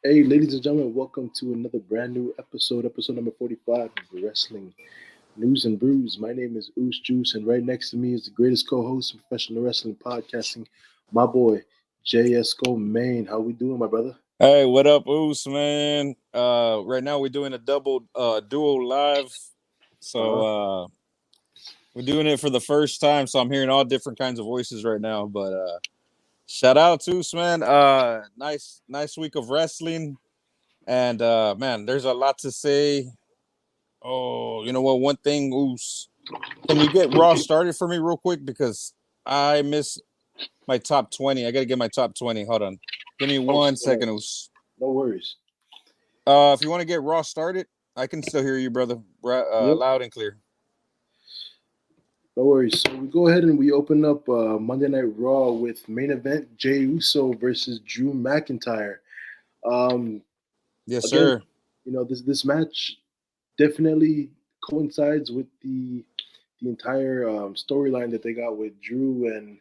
Hey, ladies and gentlemen, welcome to another brand new episode number 45 of the Wrestling News and Brews. My name is Juice, and right next to me is the greatest co-host of professional wrestling podcasting, my boy, JESCOMAYNE. How we doing, my brother? Hey, what up, Oos, man? Right now we're doing a double duo live. So Uh-huh. we're doing it for the first time. So I'm hearing all different kinds of voices right now. But shout out to Oos, man. Nice week of wrestling. And man, there's a lot to say. Oh, you know what? One thing, Oos. Can you get Raw started for me real quick? Because I miss my top 20. I gotta get my top 20. Hold on. Give me Oh, 1 second, Oos. no worries. If you want to get Raw started, I can still hear you, brother, Yep, loud and clear. no worries. So we go ahead and we open up Monday Night Raw with main event Jey Uso versus Drew McIntyre. Um, Yes, Again, sir. this match definitely coincides with the entire storyline that they got with Drew and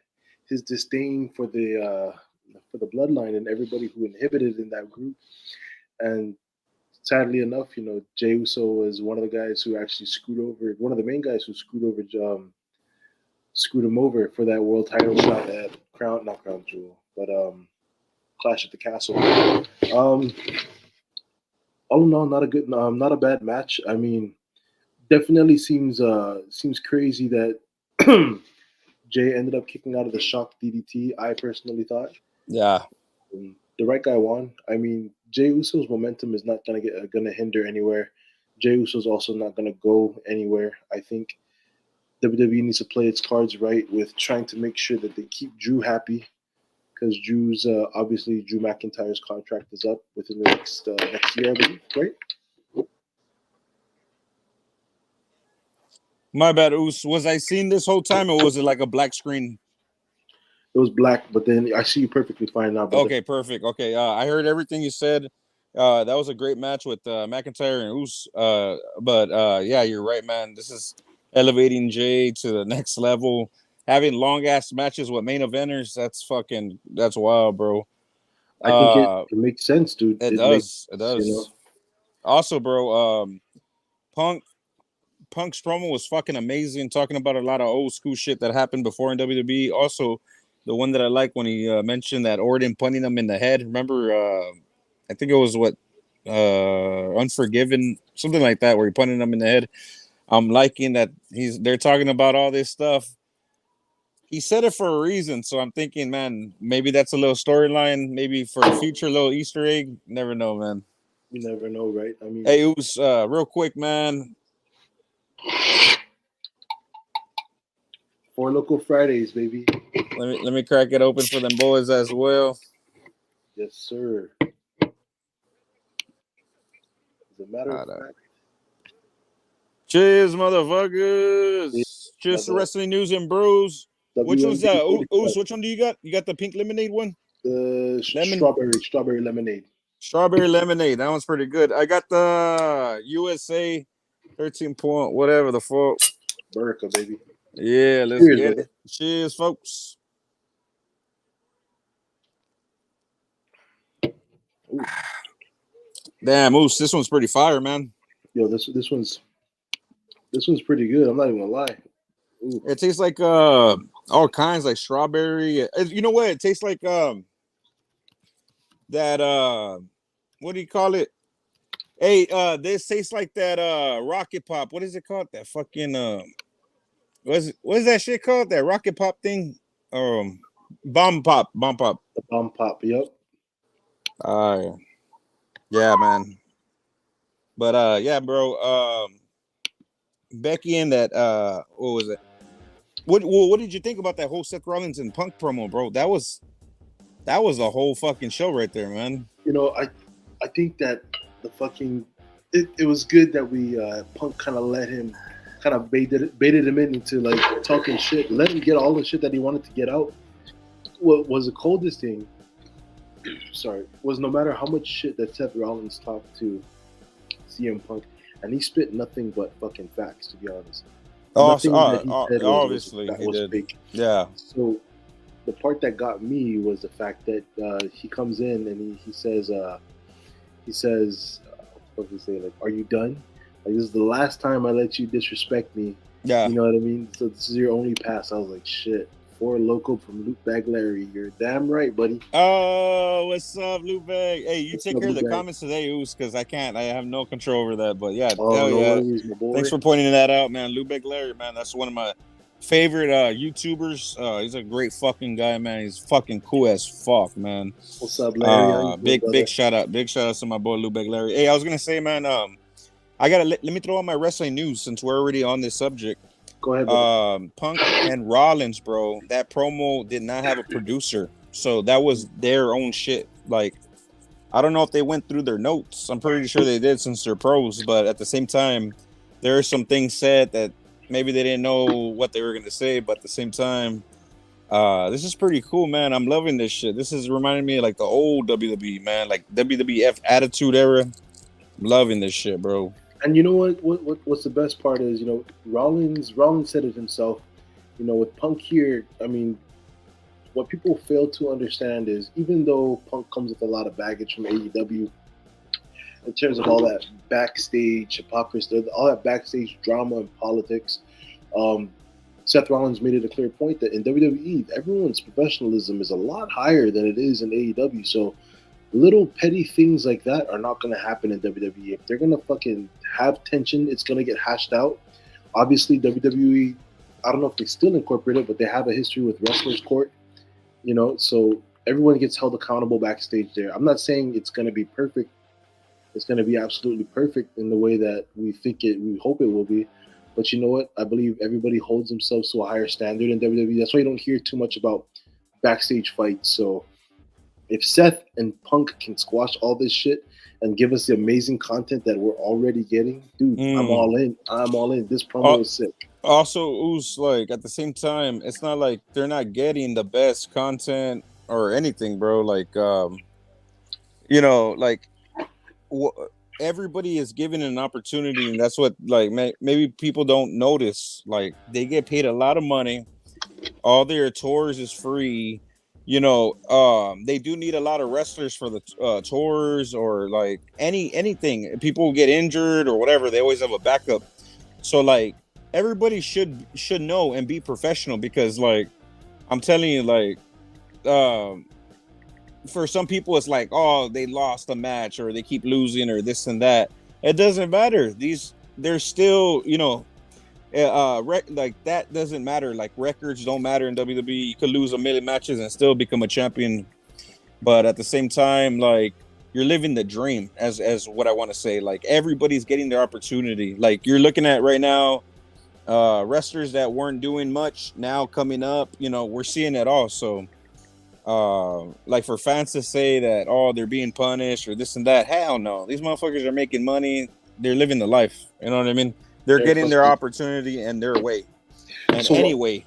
his disdain for the bloodline and everybody who inhibited in that group. And sadly enough, Jey Uso was one of the guys who actually screwed over one of the main guys who screwed him over for that world title shot at Crown, not Crown Jewel, but Clash at the Castle. Um, all in all, not a bad match. I mean, definitely seems crazy that Jay ended up kicking out of the shock DDT. I personally thought Yeah. the right guy won. I mean, Jey Uso's momentum is not gonna hinder anywhere. Jey Uso's also not gonna go anywhere. I think WWE needs to play its cards right with trying to make sure that they keep Drew happy because Drew's obviously Drew McIntyre's contract is up within the next year, I believe, right? My bad, Oos. Was I seen this whole time, or was it like a black screen? It was black, but then I see you perfectly fine now, brother. Okay, perfect. Okay, I heard everything you said. That was a great match with McIntyre and Oos. But yeah, you're right, man. This is elevating Jay to the next level. Having long ass matches with main eventers, that's wild, bro. I think it, Uh, it makes sense, dude. it It makes does. It sense, does. Also, bro, Punk Punk's promo was fucking amazing, talking about a lot of old school shit that happened before in WWE. Also, the one that I like when he mentioned that Orton punting him in the head. Remember, I think it was Unforgiven, something like that, where he punted him in the head. I'm liking that they're talking about all this stuff. He said it for a reason, so I'm thinking, man, maybe that's a little storyline, maybe for a future little Easter egg. Never know, man. You never know, right? I mean, Hey, it was real quick, man. four local Fridays, baby. Let me crack it open for them boys as well. Yes, sir. As a matter of fact, Cheers, motherfuckers. by Just the wrestling news and brews. Which one's WMD that? Oos, 45, which one do you got? You got the pink lemonade one? the Lemon? strawberry lemonade. Strawberry lemonade. That one's pretty good. I got the USA 13 point, whatever the fuck. Burka, baby. Yeah, let's Cheers, get it. brother. Cheers, folks. Ooh. Damn, Oos, this one's pretty fire, man. Yo, this one's pretty good. I'm not even gonna lie. Ooh. It tastes like all kinds, like strawberry. You know what? It tastes like that what do you call it? Hey, this tastes like that rocket pop. What is it called? That fucking what is that shit called? That rocket pop thing? Bomb pop, bomb pop. The bomb pop. Yep. Uh yeah, man. But yeah, bro. Becky and that what was it? What did you think about that whole Seth Rollins and Punk promo, bro? That was a whole fucking show right there, man. I think that the fucking it was good that we Punk kind of let him kind of baited him into like talking shit, let him get all the shit that he wanted to get out. What was the coldest thing? Sorry, was no matter how much shit that Seth Rollins talked to CM Punk, and he spit nothing but fucking facts. To be honest, nothing that he said Obviously he was did. fake. Yeah. So the part that got me was the fact that he comes in and he says he says, what does he say? Like, are you done? Like, this is the last time I let you disrespect me. Yeah. You know what I mean? So this is your only pass. I was like, shit. Four local from Luke Bag Larry. You're damn right, buddy. Oh, what's up, Luke Bag? Hey, you What's take up, care of the Luke Bag? comments today, Oos, because I can't. I have no control over that. But yeah, Oh, hell no yeah. worries, my boy. Thanks for pointing that out, man. Luke Bag Larry, man. That's one of my favorite YouTubers. He's a great fucking guy, man. He's fucking cool as fuck, man. What's up, Larry? How you doing, Big brother? shout out. Big shout out to my boy Luke Bag Larry. Hey, I was gonna say, man, I gotta let me throw out my wrestling news since we're already on this subject. Go ahead, brother. Punk and Rollins, bro, that promo did not have a producer, so that was their own shit. Like, I don't know if they went through their notes. I'm pretty sure they did since they're pros, but at the same time, there are some things said that maybe they didn't know what they were gonna say. But at the same time, this is pretty cool, man. I'm loving this shit. This is reminding me of like the old WWE, man, like WWF Attitude Era. I'm loving this shit, bro. And you know what's the best part is, you know, Rollins said it himself. You know, with Punk here, I mean, what people fail to understand is even though Punk comes with a lot of baggage from AEW in terms of all that backstage hypocrisy, all that backstage drama and politics, um, Seth Rollins made it a clear point that in WWE, everyone's professionalism is a lot higher than it is in AEW. So little petty things like that are not going to happen in WWE. If they're going to fucking have tension, it's going to get hashed out. Obviously, WWE, I don't know if they still incorporate it, but they have a history with Wrestlers Court, you know, so everyone gets held accountable backstage there. I'm not saying it's going to be perfect. It's going to be absolutely perfect in the way that we hope it will be. But you know what? I believe everybody holds themselves to a higher standard in WWE. That's why you don't hear too much about backstage fights. So if Seth and Punk can squash all this shit and give us the amazing content that we're already getting, dude, I'm all in. I'm all in. This promo is sick. Also, Oos, like at the same time, it's not like they're not getting the best content or anything, bro. Like, you know, like everybody is given an opportunity, and that's what like maybe people don't notice. Like, they get paid a lot of money. All their tours is free. You know, they do need a lot of wrestlers for the tours or like anything. People get injured or whatever. They always have a backup. So like everybody should know and be professional because like I'm telling you, like for some people it's like, oh, they lost a match or they keep losing or this and that. It doesn't matter. They're still, you know, like that doesn't matter. Like records don't matter in WWE. You could lose a million matches and still become a champion, but at the same time, like you're living the dream. As what I want to say, like everybody's getting their opportunity. Like you're looking at right now, wrestlers that weren't doing much now coming up. You know, we're seeing it all. So, like for fans to say that, oh, they're being punished or this and that, hell no. These motherfuckers are making money. They're living the life. You know what I mean? They're getting their opportunity and their way. And so, anyway.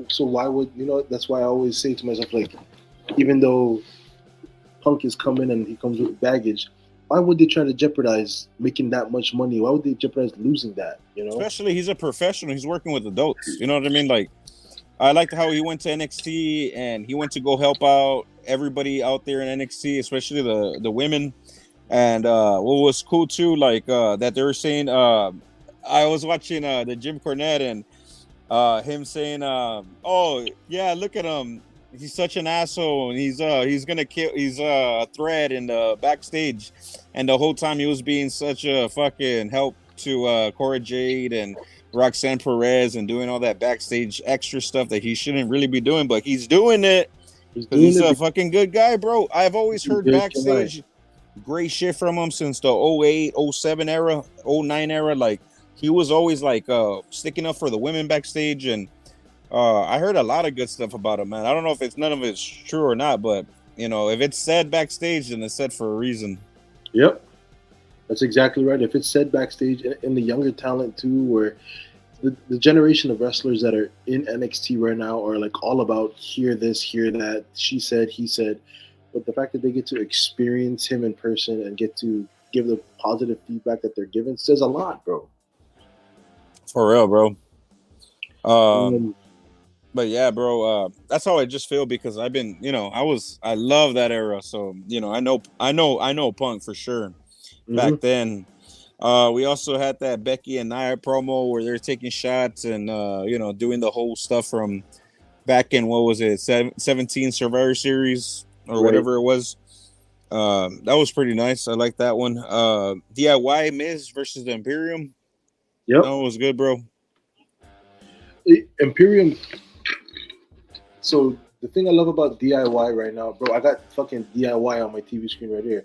So why would, you know, that's why I always say to myself, like, even though Punk is coming and he comes with baggage, why would they try to jeopardize making that much money? Why would they jeopardize losing that, you know? Especially he's a professional. He's working with adults. You know what I mean? Like, I liked how he went to NXT and he went to go help out everybody out there in NXT, especially the women. And what was cool too, like that they were saying, I was watching the Jim Cornette and him saying, oh yeah, look at him. He's such an asshole and he's gonna kill, he's a threat in the backstage. And the whole time he was being such a fucking help to Cora Jade and Roxanne Perez and doing all that backstage extra stuff that he shouldn't really be doing, but he's doing it because he's a fucking good guy, bro. I've always heard backstage great shit from him since the 08, 07 era, 09 era. Like he was always like sticking up for the women backstage, and I heard a lot of good stuff about him, man. I don't know if none of it's true or not, but you know, if it's said backstage, then it's said for a reason. Yep. That's exactly right. If it's said backstage, and the younger talent too, where the generation of wrestlers that are in NXT right now are like all about hear this, hear that, she said, he said. But the fact that they get to experience him in person and get to give the positive feedback that they're given says a lot, bro. For real, bro. But yeah, bro, that's how I just feel because I've been, I love that era. So, I know Punk for sure Hmm. back then. We also had that Becky and Nia promo where they're taking shots and, doing the whole stuff from back in, what was it, 17 Survivor Series or Right. whatever it was. That was pretty nice. I like that one. DIY Miz versus the Imperium. That Yep. one was good, bro. Imperium. So the thing I love about DIY right now, bro, I got fucking DIY on my TV screen right here.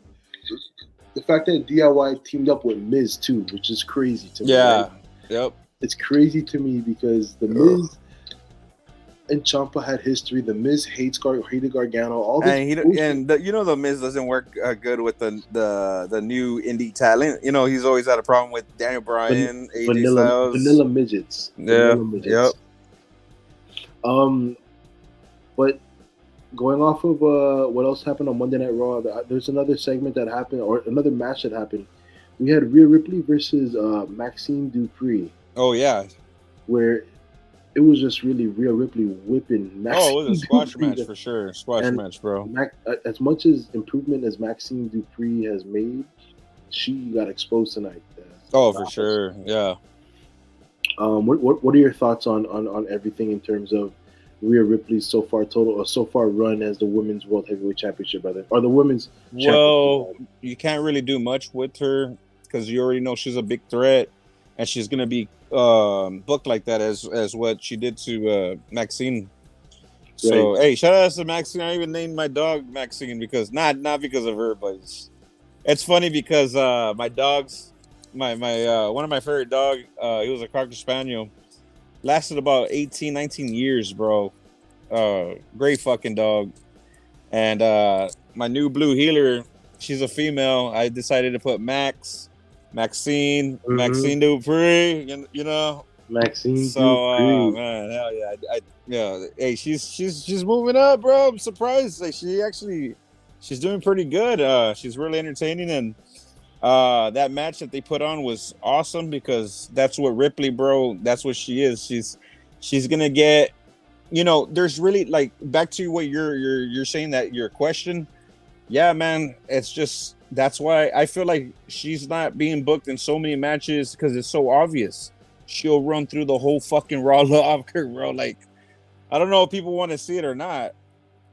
The fact that DIY teamed up with Miz too, which is crazy to me, right? Yeah. Yep. It's crazy to me because the Miz and Ciampa had history. The Miz hated Gargano. All this And bullshit. the Miz doesn't work good with the new indie talent. He's always had a problem with Daniel Bryan, AJ Vanilla Styles. midgets. Yeah. Vanilla Yep. midgets. Um, but going off of what else happened on Monday Night Raw, there's another segment that happened, or another match that happened. We had Rhea Ripley versus Maxine Dupree, Oh yeah. where it was just really Rhea Ripley whipping Oh, it was a Maxine squash Dupree. match for sure. Squash And match, bro. As much as improvement as Maxine Dupree has made, she got exposed tonight. Oh, for sure. Yeah. What are your thoughts on everything in terms of Rhea Ripley's so far run as the women's world heavyweight championship, brother, or the women's Well, championship? you can't really do much with her because you already know she's a big threat, and she's gonna be booked like that as what she did to Maxine. So Right. hey, shout out to Maxine. I even named my dog Maxine because not because of her, but it's funny because my dogs, my one of my favorite dog, he was a Cocker Spaniel, lasted about 18, 19 years, bro. Great fucking dog. And my new blue healer, she's a female. I decided to put Maxine Mm-hmm. Dupree, Maxine So Dupree. man, hell yeah. Yeah, hey, she's moving up, bro. I'm surprised. Like she's doing pretty good. She's really entertaining, and that match that they put on was awesome because that's what Ripley, bro. That's what she is. She's gonna get. There's really, like, back to what you're saying, that your question. Yeah, man. It's just that's why I feel like she's not being booked in so many matches because it's so obvious. She'll run through the whole fucking Raw locker, bro. Like, I don't know if people want to see it or not.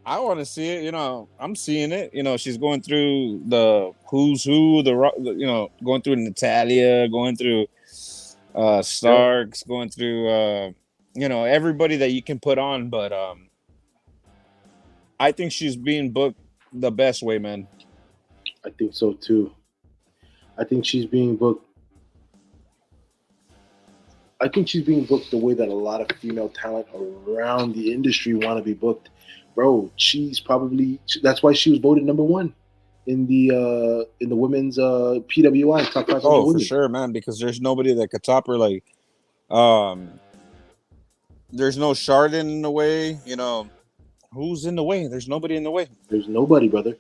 I want to see it. I'm seeing it. She's going through the who's who, going through Natalia, going through Yep. Starks, going through everybody that you can put on. But I think she's being booked the best way, man. I think so too. I think she's being booked. I think she's being booked the way that a lot of female talent around the industry want to be booked, bro. That's why she was voted number one in the women's PWI top 500 Oh, for women. sure, man. Because there's nobody that could top her. Like, there's no Chardon in the way. Who's in the way? There's nobody in the way. There's nobody, brother.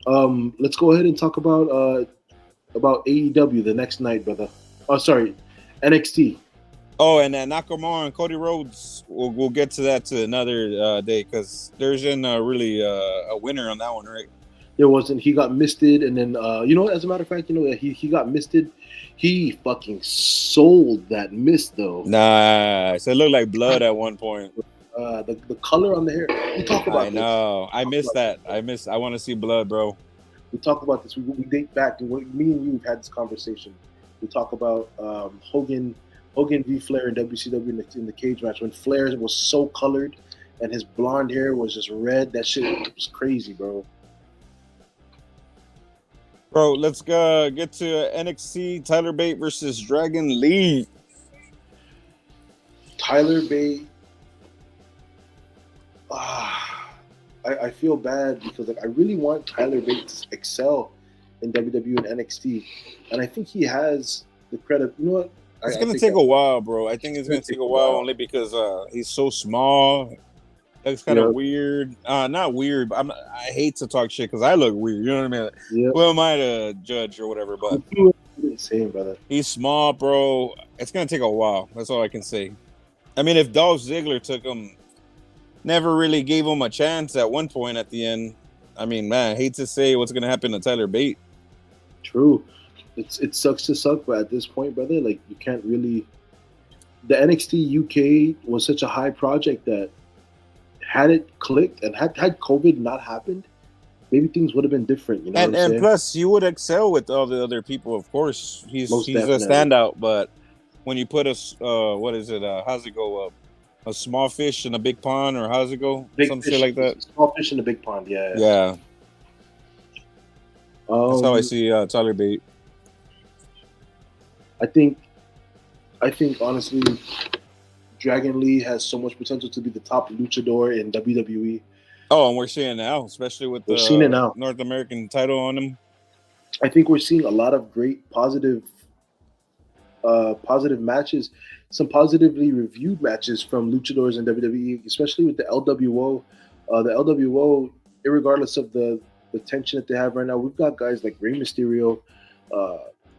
Let's go ahead and talk about AEW the next night, brother. Oh, sorry, NXT. Oh, and then Nakamura and Cody Rhodes, we'll get to that to another day because there's really a winner on that one, right? There wasn't. He got misted, and then as a matter of fact, he got misted. He fucking sold that mist though. Nice. It looked like blood at one point. The color on the hair. We talk about I know. I missed that. I want to see blood, bro. We talk about this. We date back, and me and you have had this conversation. We talk about Hogan v. Flair in WCW in the cage match when Flair was so colored and his blonde hair was just red. That shit was crazy, bro. Bro, let's get to NXT. Tyler Bate versus Dragon Lee. Tyler Bate. I feel bad because I really want Tyler Bate to excel in WWE and NXT, and I think he has the credit. You know what? It's gonna take a while, bro. I think it's gonna take a while only because he's so small. Looks kind of weird. Not weird, but I hate to talk shit because I look weird. You know what I mean? Yeah. Who am I to judge or whatever? But same, brother. He's small, bro. It's gonna take a while. That's all I can say. I mean, if Dolph Ziggler took him never really gave him a chance at one point at the end. I mean, man, I hate to say what's gonna happen to Tyler Bate. True. It sucks to suck, but at this point, brother, like you can't really. The NXT UK was such a high project that had it clicked and had COVID not happened, maybe things would have been different. You know what I'm And saying? plus, you would excel with all the other people. Of course, he's Most a definitely. standout. But when you put what is it? How's it go? A small fish in a big pond, or how's it go? Some shit like that. Small fish in a big pond. Yeah. Yeah. That's how I see Tyler Bate. I think honestly, Dragon Lee has so much potential to be the top luchador in WWE. Oh, and we're seeing it now, especially with the North American title on him. I think we're seeing a lot of great positive matches, some positively reviewed matches from luchadors in WWE, especially with the LWO. The LWO, irregardless of the tension that they have right now, we've got guys like Rey Mysterio,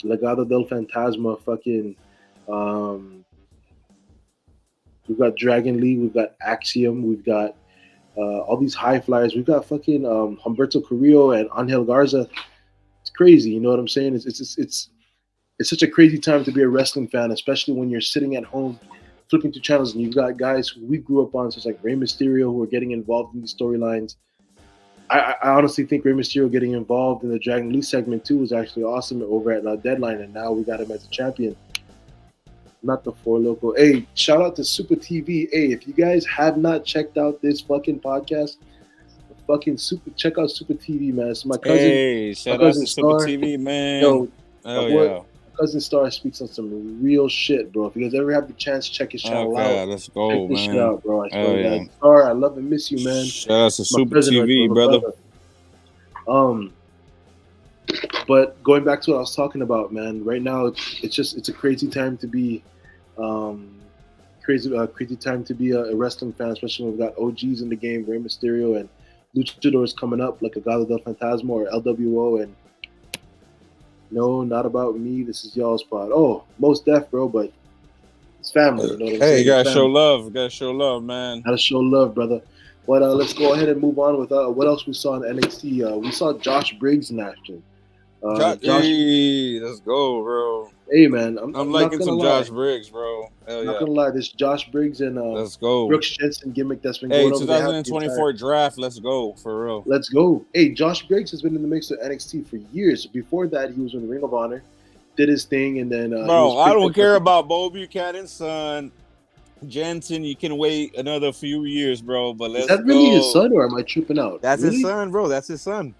Legado del Fantasma, fucking. We've got Dragon Lee, we've got Axiom, we've got all these high flyers. We've got fucking Humberto Carrillo and Angel Garza. It's crazy, you know what I'm saying? It's such a crazy time to be a wrestling fan, especially when you're sitting at home flipping through channels and you've got guys who we grew up on, such like Rey Mysterio, who are getting involved in these storylines. I honestly think Rey Mysterio getting involved in the Dragon Lee segment too was actually awesome over at Deadline, and now we got him as a champion. Not the Four Loco. Hey, shout out to Super TV. Hey, if you guys have not checked out this fucking podcast, check out Super TV, man. So my cousin, hey, shout out to Super TV, man. Yo, yeah. My cousin Star speaks on some real shit, bro. If you guys ever have the chance, check his channel out. Let's go, check this man. shit out, bro. I swear, Star, I love and miss you, man. Shout out to Super TV, brother. But going back to what I was talking about, man. Right now, it's a crazy time to be, crazy time to be a wrestling fan, especially when we've got OGs in the game, Rey Mysterio and luchadors coming up like a Legado del Fantasma or LWO, and no, not about me. This is y'all's pod. Oh, most deaf, bro, but it's family. You know what I'm saying? You gotta show love. You gotta show love, man. Gotta show love, brother. But let's go ahead and move on with what else we saw in NXT. We saw Josh Briggs in action. Hey, let's go, bro. Hey, man, I'm liking some Josh Briggs, bro. I'm not gonna lie, this Josh Briggs and let's go Brooks Jensen gimmick that's been going on. 2024 draft. Let's go for real. Let's go. Hey, Josh Briggs has been in the mix of NXT for years. Before that, he was in Ring of Honor, did his thing, and then bro, I don't care about Bo Buchanan's son. Jensen, you can wait another few years, bro. But let's go. Is that really his son, or am I tripping out? That's his son, bro. That's his son.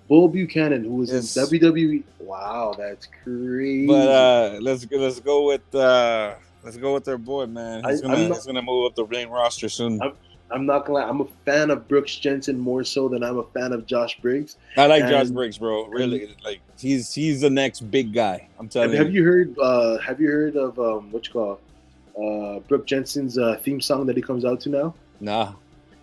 Bull Buchanan, who was in WWE. Wow, that's crazy. But let's go with their boy, man. He's gonna move up the main roster soon. I'm not gonna lie. I'm a fan of Brooks Jensen more so than I'm a fan of Josh Briggs. I like Josh Briggs, bro. Really, like he's the next big guy. I'm telling you. Have you heard of what you call Brooks Jensen's theme song that he comes out to now? Nah.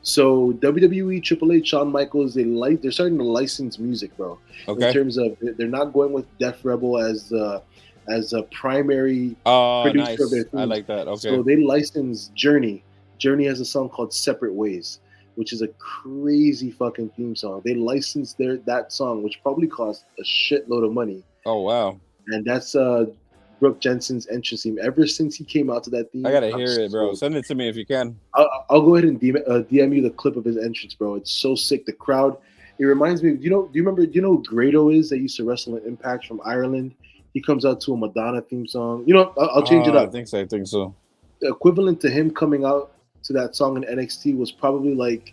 So WWE, Triple H, Shawn Michaels, they're starting to license music, bro. Okay. In terms of they're not going with Def Rebel as a primary producer of their theme. I like that. Okay. So they license Journey. Journey has a song called Separate Ways, which is a crazy fucking theme song. They licensed that song, which probably cost a shitload of money. Oh wow. And that's Brooks Jensen's entrance theme. Ever since he came out to that theme, I gotta hear it, bro. Send it to me if you can. I'll go ahead and DM you the clip of his entrance, bro. It's so sick. The crowd. It reminds me. Do you remember? Do you know who Grado is? That used to wrestle in Impact from Ireland. He comes out to a Madonna theme song. You know, I'll change it up. I think so. The equivalent to him coming out to that song in NXT was probably like,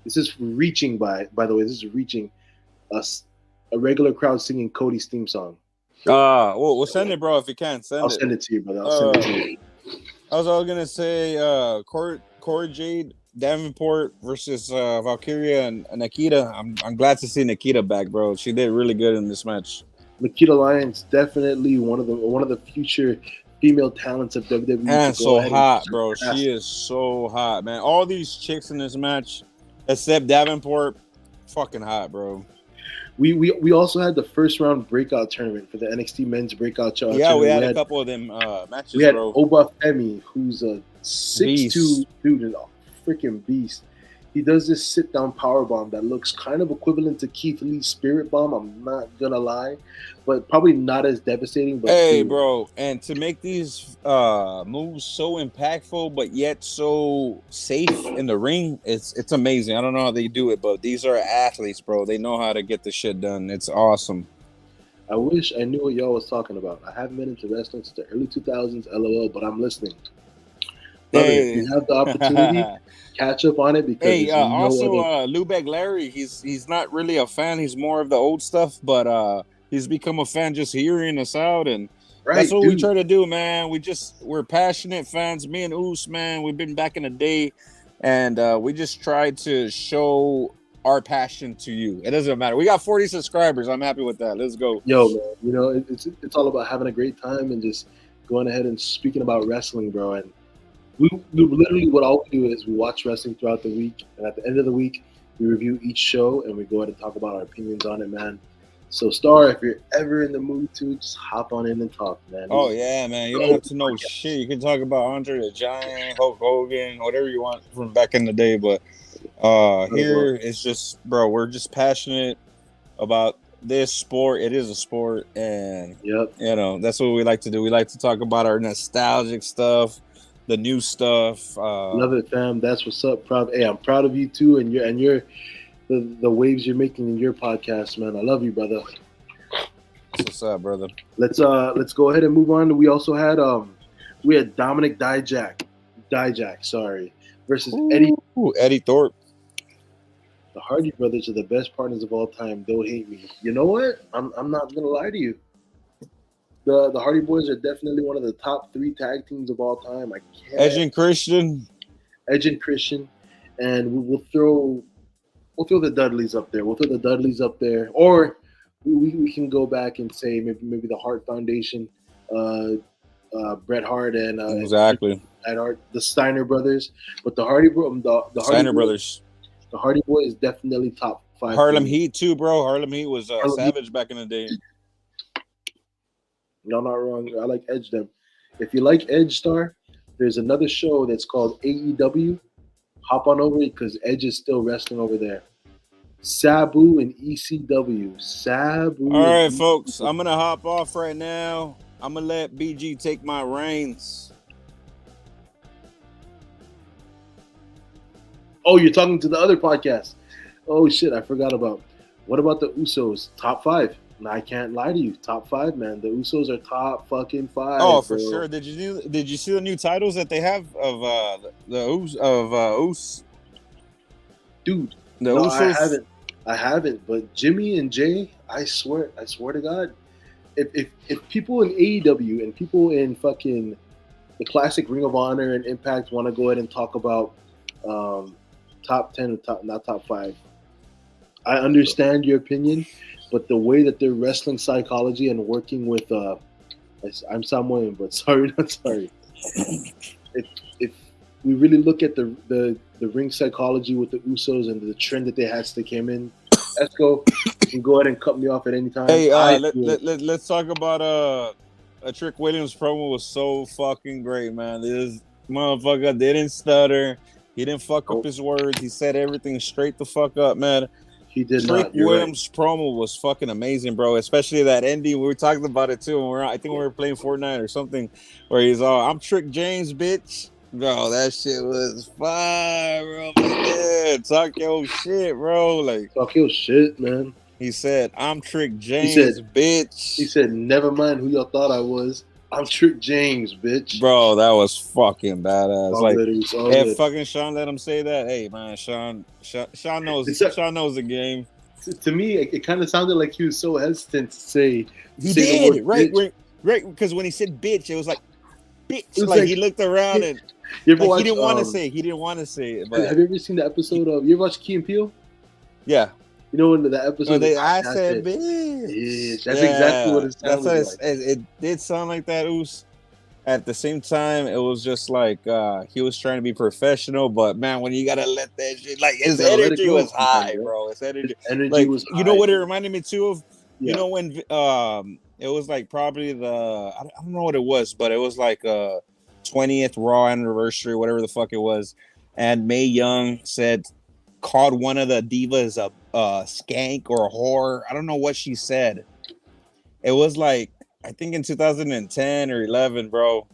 this is reaching by the way, this is reaching us a regular crowd singing Cody's theme song. We'll send it, bro, if you can. I'll send it to you, brother. I'll send it to you. I was gonna say Cora Jade Davenport versus Valkyria and Nikita. I'm glad to see Nikita back, bro. She did really good in this match. Nikita Lyons, definitely one of the future female talents of WWE. And so hot, bro. She is so hot, man. All these chicks in this match, except Davenport, fucking hot, bro. We also had the first round breakout tournament for the NXT men's breakout tournament. Yeah, we had a couple of them matches. We had bro. Oba Femi, who's a 6'2" dude, and a freaking beast. He does this sit down power bomb that looks kind of equivalent to Keith Lee's Spirit Bomb. I'm not gonna lie, but probably not as devastating. But Hey, dude, bro, and to make these moves so impactful but yet so safe in the ring, it's amazing. I don't know how they do it, but these are athletes, bro. They know how to get the shit done. It's awesome. I wish I knew what y'all was talking about. I haven't been into wrestling since the early 2000s, lol, but I'm listening. Brother, if you have the opportunity, catch up on it because Hey, there's no also other. Lubeck Larry, he's not really a fan. He's more of the old stuff, but he's become a fan just hearing us out, and that's Right, what we dude. try to do, man. We're passionate fans. Me and Oos, man, we've been back in the day, and we just try to show our passion to you. It doesn't matter. We got 40 subscribers. I'm happy with that. Let's go. Yo, man, you know, it's all about having a great time and just going ahead and speaking about wrestling, bro. And we literally, what all we do is we watch wrestling throughout the week, and at the end of the week, we review each show and we go ahead and talk about our opinions on it, man. So, Star, if you're ever in the mood to, just hop on in and talk, man. Oh yeah, man. You don't have to know shit. You can talk about Andre the Giant, Hulk Hogan, whatever you want from back in the day, but here it's just, bro, we're just passionate about this sport. It is a sport, and Yep. you know, that's what we like to do. We like to talk about our nostalgic stuff, the new stuff. Love it, fam. That's what's up. Hey, I'm proud of you too, and you're the waves you're making in your podcast, man. I love you, brother. What's up, brother? Let's go ahead and move on. We also had Dominic Dijak, sorry, versus Eddie. Eddie Thorpe. The Hardy Brothers are the best partners of all time. Don't hate me. You know what? I'm not gonna lie to you. The Hardy Boys are definitely one of the top 3 tag teams of all time. I can't. Edge and Christian, and we'll throw the Dudleys up there. Or we can go back and say maybe the Hart Foundation, Bret Hart and exactly. The Steiner brothers, but the Hardy Steiner brothers. The Hardy Boy is definitely top 5. Harlem Heat too, bro. Harlem Heat was savage back in the day. No, not wrong. I like Edge them. If you like Edge, Star, there's another show that's called AEW. Hop on over because Edge is still wrestling over there. Sabu and ECW. Sabu. All right, folks. I'm gonna hop off right now. I'm gonna let BG take my reins. Oh, you're talking to the other podcast. Oh shit, I forgot about. What about the Usos? Top 5. And I can't lie to you. Top 5, man. The Usos are top fucking 5. Oh, for sure. Did you see the new titles that they have of the Us? Dude, the no, Usos? I haven't. But Jimmy and Jay, I swear to God, if people in AEW and people in fucking the classic Ring of Honor and Impact want to go ahead and talk about top 10 or not top 5, I understand your opinion, but the way that they're wrestling psychology and working with I'm Samoan, but sorry, not sorry. If we really look at the ring psychology with the Usos and the trend that they had since they came in, Esco, you can go ahead and cut me off at any time. Hey, let's talk about a Trick Williams promo was so fucking great, man. This motherfucker didn't stutter. He didn't fuck up his words. He said everything straight the fuck up, man. He did Trick not. You're Williams' promo was fucking amazing, bro. Especially that ending. We were talking about it too. And I think we were playing Fortnite or something, where he's I'm Trick James, bitch. Bro, that shit was fire, bro. Yeah, talk your shit, bro. Like, talk your shit, man. He said, "I'm Trick James, bitch." He said, "Never mind who y'all thought I was. I'm Trick James, bitch." Bro, that was fucking badass. All like, if fucking Sean let him say that, hey man, Sean knows. Sean knows the game. To me, it kind of sounded like he was so hesitant to say. He did, right? Because when he said bitch, it was like bitch. It was like he looked around and he didn't want to say. He didn't want to say it. But have you ever seen the episode of? You ever watch Key and Peele? Yeah. You know, in the episode, I said, bitch. Yeah, that's exactly what it sounded like. It did sound like that, Oos. At the same time, it was just like he was trying to be professional, but man, when you gotta let that shit, like his energy was high, bro. His energy like, was high. You know what it reminded me too of? Yeah. You know when it was like probably I don't know what it was, but it was like 20th Raw anniversary, whatever the fuck it was. and Mae Young called one of the divas a skank or a whore. I don't know what she said. It was like, I think in 2010 or 11, bro.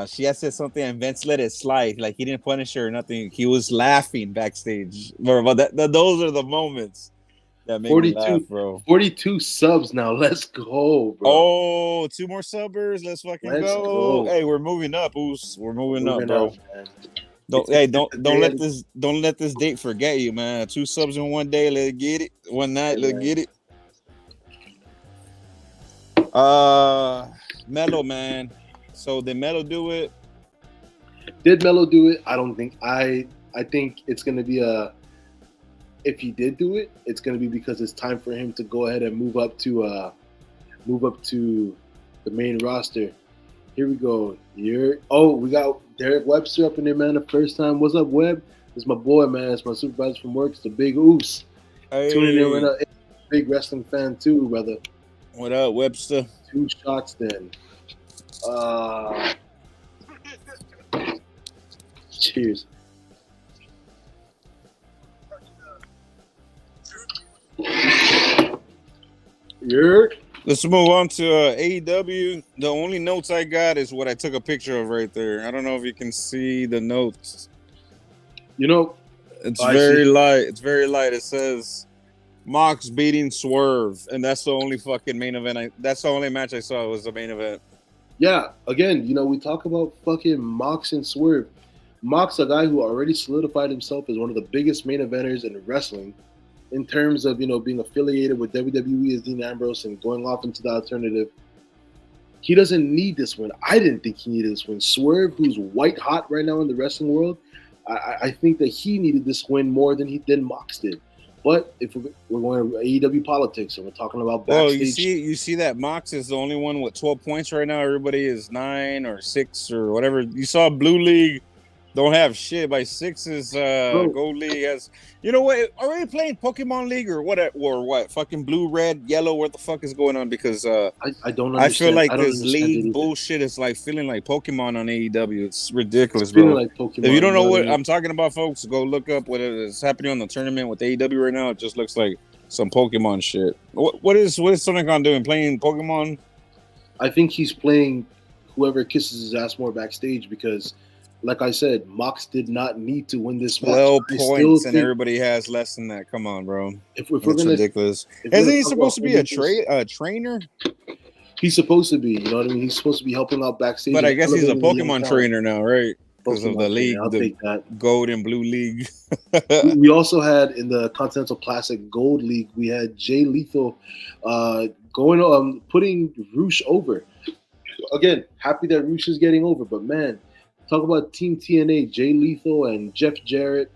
She had said something and Vince let it slide. Like, he didn't punish her or nothing. He was laughing backstage. Bro, those are the moments that make me laugh, bro. 42 subs now. Let's go, bro. Oh, 2 more subbers. Let's fucking go. Hey, we're moving up. We're moving up, bro. Don't let this date forget you, man. 2 subs in one day. Let's get it. One night, let's get it. Melo, man. So did Melo do it? Did Melo do it? I don't think. I think it's gonna be if he did do it, it's gonna be because it's time for him to go ahead and move up to the main roster. Here we go. We got Derek Webster up in there, man. The first time. What's up, Webb? It's my boy, man. It's my supervisor from work. It's the Big Oos. Hey. Tuning in right now. Big wrestling fan too, brother. What up, Webster? 2 shots then. Cheers. Let's move on to AEW. The only notes I got is what I took a picture of right there. I don't know if you can see the notes. It's very light. It's very light. It says Mox beating Swerve, and that's the only fucking main event. That's the only match I saw was the main event. Yeah, again, we talk about fucking Mox and Swerve. Mox, a guy who already solidified himself as one of the biggest main eventers in wrestling in terms of, being affiliated with WWE as Dean Ambrose and going off into the alternative. He doesn't need this win. I didn't think he needed this win. Swerve, who's white hot right now in the wrestling world, I think that he needed this win more than Mox did. But if we're going to AEW politics and we're talking about backstage, you see that Mox is the only one with 12 points right now. Everybody is 9 or 6 or whatever. You saw Blue League don't have shit. By 6's Gold League has. You know what? Are we playing Pokemon League or what? Or what? Fucking blue, red, yellow. What the fuck is going on? Because I don't understand. I feel like this league bullshit is like feeling like Pokemon on AEW. It's ridiculous, bro. Like Pokemon, if you don't know what I'm talking about, folks, go look up what is happening on the tournament with AEW right now. It just looks like some Pokemon shit. What is Tony Khan doing? Playing Pokemon? I think he's playing whoever kisses his ass more backstage because, like I said, Mox did not need to win this match. 12 points and everybody has less than that. Come on, bro. It's ridiculous. Isn't he supposed to be a trainer? He's supposed to be. You know what I mean? He's supposed to be helping out backstage. But I guess he's a Pokemon trainer now, right? Because of the league, I'll take that. Gold and Blue League. We also had in the Continental Classic Gold League, we had Jay Lethal putting Roosh over. Again, happy that Roosh is getting over, but man, talk about Team TNA, Jay Lethal and Jeff Jarrett.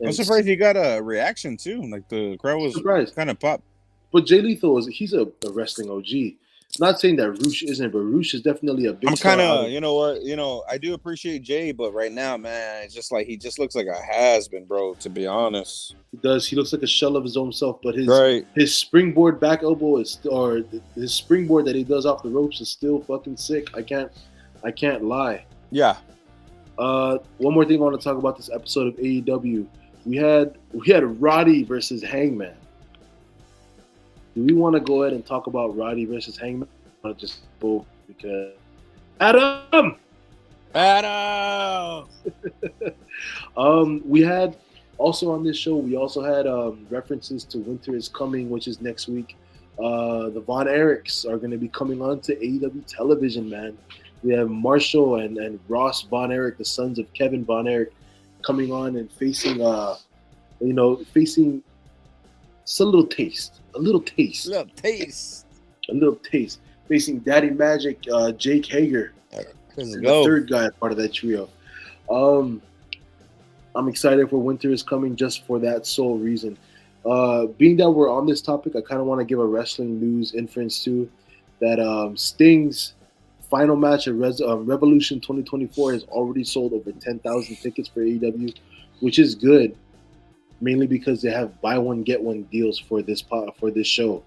I'm surprised he got a reaction too. Like the crowd was kind of popped. But Jay Lethal he's a wrestling OG. Not saying that Roosh isn't, but Roosh is definitely a big. I'm kind of, you know what, I do appreciate Jay, but right now, man, it's just like he just looks like a has-been, bro. To be honest, he does. He looks like a shell of his own self. But his springboard back elbow his springboard that he does off the ropes is still fucking sick. I can't lie. Yeah. One more thing I want to talk about this episode of AEW. We had Roddy versus Hangman. Do we want to go ahead and talk about Roddy versus Hangman? Or just go because Adam. We had also on this show. We also had references to Winter is Coming, which is next week. The Von Erichs are going to be coming on to AEW television, man. We have Marshall and Ross Von Erich, the sons of Kevin Von Erich, coming on and facing just a little taste. Facing Daddy Magic, Jake Hager, the third guy part of that trio. I'm excited for Winter is Coming just for that sole reason. Being that we're on this topic, I kind of want to give a wrestling news inference too. That Sting's final match at Revolution 2024 has already sold over 10,000 tickets for AEW, which is good. Mainly because they have buy one get one deals for this show.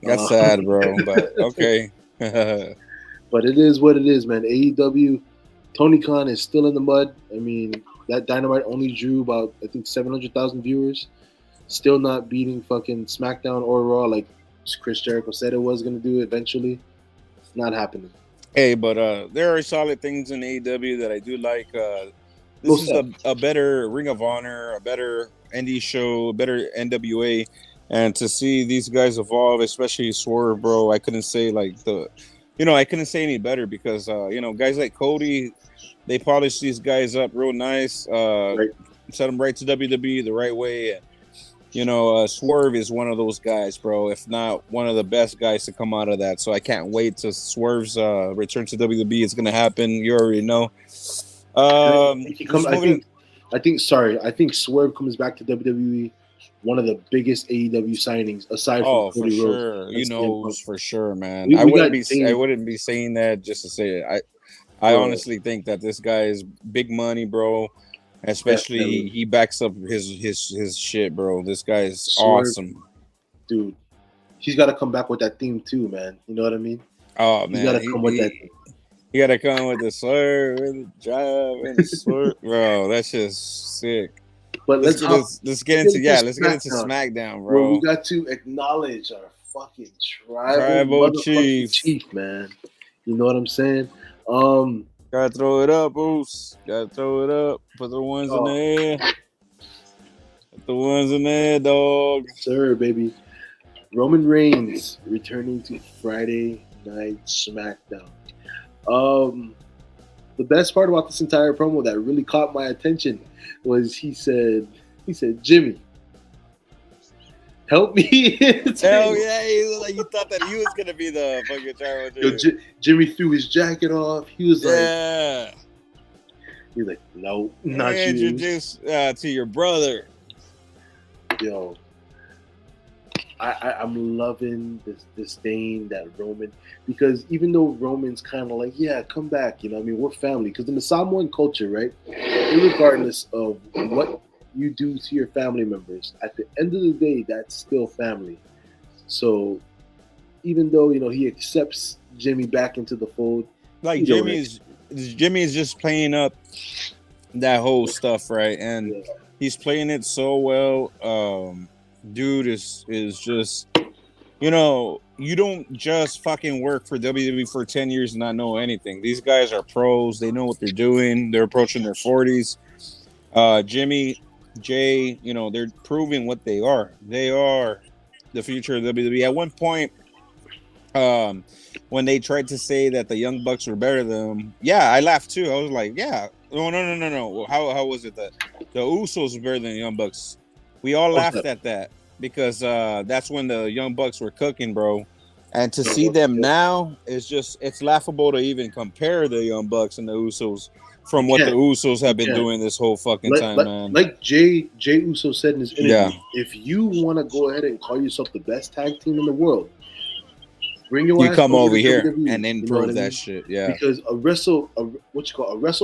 That's sad, bro. But okay. But it is what it is, man. AEW, Tony Khan is still in the mud. I mean, that Dynamite only drew about, I think, 700,000 viewers. Still not beating fucking SmackDown or Raw like Chris Jericho said it was going to do eventually. It's not happening. Hey, but there are solid things in AEW that I do like. This is a better Ring of Honor, a better indie show, a better NWA. And to see these guys evolve, especially Swerve, bro, I couldn't say I couldn't say any better because, guys like Cody, they polish these guys up real nice, Right. set them right to WWE the right way. And, Swerve is one of those guys, bro, if not one of the best guys to come out of that. So I can't wait to Swerve's return to WWE. It's going to happen. You already know. I think Swerve comes back to WWE. One of the biggest AEW signings aside from Cody Rhodes. Rhodes. For sure, man. I wouldn't be saying that just to say it. I honestly think that this guy is big money, bro. Especially he backs up his shit, bro. This guy is Swerve, awesome. Dude. He's gotta come back with that theme too, man. You know what I mean? Oh man. He's gotta come with that theme. You gotta come with the swerve and the drive and the swerve. Bro, that's just sick. But let's get into SmackDown, bro. Well, we got to acknowledge our fucking tribal chief, man. You know what I'm saying? Gotta throw it up, Bruce. Gotta throw it up. Put the ones in the air. Put the ones in there, dog. Sir, baby. Roman Reigns returning to Friday Night SmackDown. The best part about this entire promo that really caught my attention was he said, Jimmy, help me. Hell yeah, he thought that he was gonna be the fucking tribal. Jimmy threw his jacket off. He was he's like, no, not you. Introduce to your brother. Yo, I'm loving this disdain that Roman, because even though Roman's kind of like, yeah, come back, you know what I mean, we're family. Because in the Samoan culture, right, regardless of what you do to your family members, at the end of the day, that's still family. So even though, he accepts Jimmy back into the fold, like Jimmy is just playing up that whole stuff, right? And he's playing it so well. Dude is just, you don't just fucking work for WWE for 10 years and not know anything. These guys are pros. They know what they're doing. They're approaching their 40s. Jimmy, Jay, they're proving what they are. They are the future of WWE. At one point, when they tried to say that the Young Bucks were better than them, I laughed too. I was like, no. How was it that the Usos were better than the Young Bucks? We all laughed at that because that's when the Young Bucks were cooking, bro. And to see them now it's laughable to even compare the Young Bucks and the Usos from what the Usos have been doing this whole fucking time, man. Like Jay Uso said in his interview, if you want to go ahead and call yourself the best tag team in the world, bring your ass come over here WWE, and then prove that shit. Yeah, because a Wrestle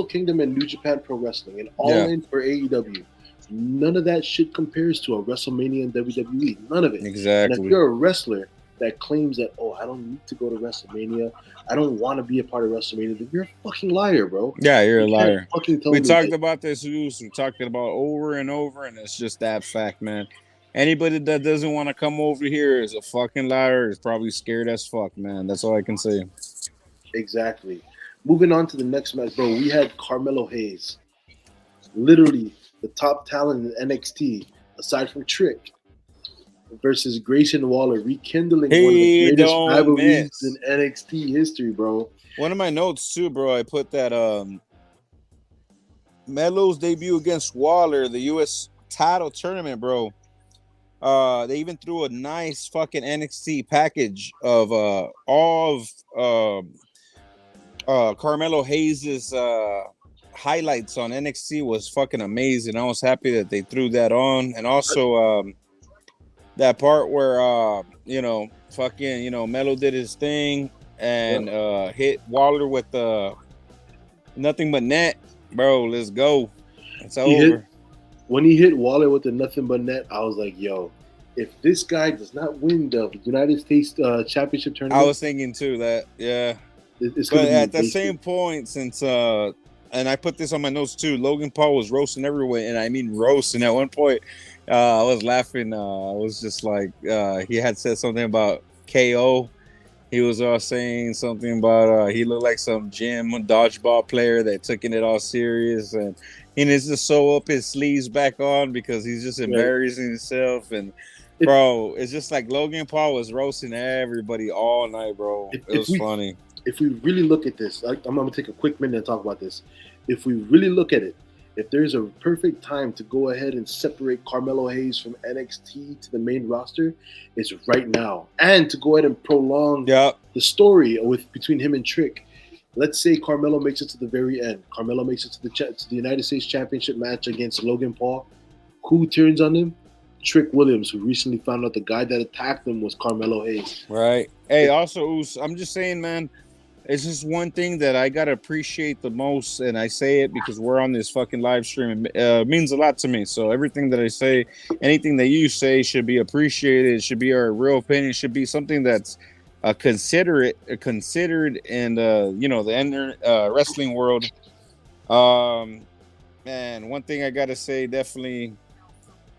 Kingdom and New Japan Pro Wrestling and All In for AEW. None of that shit compares to a WrestleMania and WWE. None of it. Exactly. And if you're a wrestler that claims that, I don't need to go to WrestleMania, I don't want to be a part of WrestleMania, then you're a fucking liar, bro. Yeah, you're a liar. We talked about this, we talked about over and over, and it's just that fact, man. Anybody that doesn't want to come over here is a fucking liar. Is probably scared as fuck, man. That's all I can say. Exactly. Moving on to the next match, bro. We had Carmelo Hayes. Literally the top talent in NXT, aside from Trick, versus Grayson Waller, rekindling one of the greatest rivalries in NXT history, bro. One of my notes too, bro. I put that Melo's debut against Waller, the U.S. title tournament, bro. They even threw a nice fucking NXT package of all of Carmelo Hayes' highlights on NXT was fucking amazing. I was happy that they threw that on, and also that part where Melo did his thing and hit Waller with nothing but net, bro. Let's go. It's over. When he hit Waller with the nothing but net, I was like, yo, if this guy does not win the United States Championship tournament, I was thinking too that, yeah. But at the same point, since and I put this on my notes too. Logan Paul was roasting everywhere, and I mean roasting. At one point, I was laughing. I was just like, he had said something about KO. He was saying something about he looked like some gym dodgeball player that taking it all serious, and he needs to sew up his sleeves back on because he's just embarrassing himself. And bro, it's just like Logan Paul was roasting everybody all night, bro. It was funny. If we really look at this, I'm going to take a quick minute and talk about this. If we really look at it, if there's a perfect time to go ahead and separate Carmelo Hayes from NXT to the main roster, it's right now. And to go ahead and prolong the story between him and Trick. Let's say Carmelo makes it to the very end. Carmelo makes it to the United States Championship match against Logan Paul. Who turns on him? Trick Williams, who recently found out the guy that attacked him was Carmelo Hayes. Right. Hey, also, I'm just saying, man, it's just one thing that I gotta appreciate the most, and I say it because we're on this fucking live stream. It means a lot to me. So everything that I say, anything that you say, should be appreciated. It should be our real opinion. It should be something that's considered in the wrestling world. Man, one thing I gotta say definitely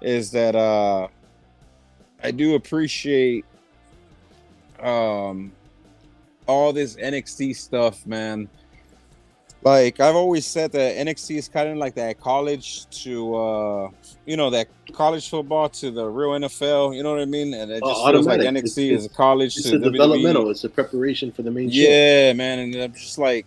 is that I do appreciate all this NXT stuff, man. Like I've always said that NXT is kind of like that college to that college football to the real NFL, you know what I mean? And it just feels like NXT is a college to WWE. Developmental, it's a preparation for the main show. Yeah, man, and I'm just like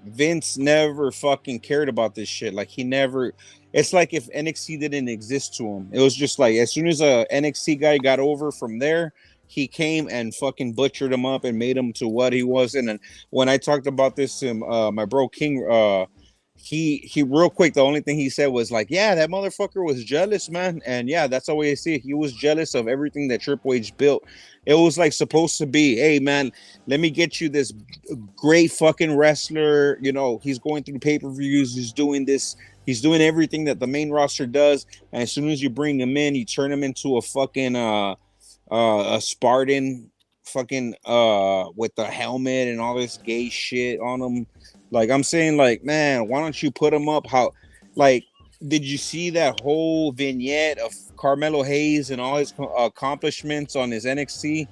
Vince never fucking cared about this shit. Like he never. It's like if NXT didn't exist to him. It was just like as soon as a NXT guy got over from there, he came and fucking butchered him up and made him to what he was. And when I talked about this to my bro King, he real quick, the only thing he said was like, yeah, that motherfucker was jealous, man. And yeah, that's the way I see it. He was jealous of everything that Triple H built. It was like supposed to be, hey man, let me get you this great fucking wrestler. You know, he's going through pay-per-views, he's doing this. He's doing everything that the main roster does, and as soon as you bring him in, you turn him into a fucking a Spartan, fucking with the helmet and all this gay shit on him. Like I'm saying, like man, why don't you put him up? How, like, did you see that whole vignette of Carmelo Hayes and all his accomplishments on his NXT?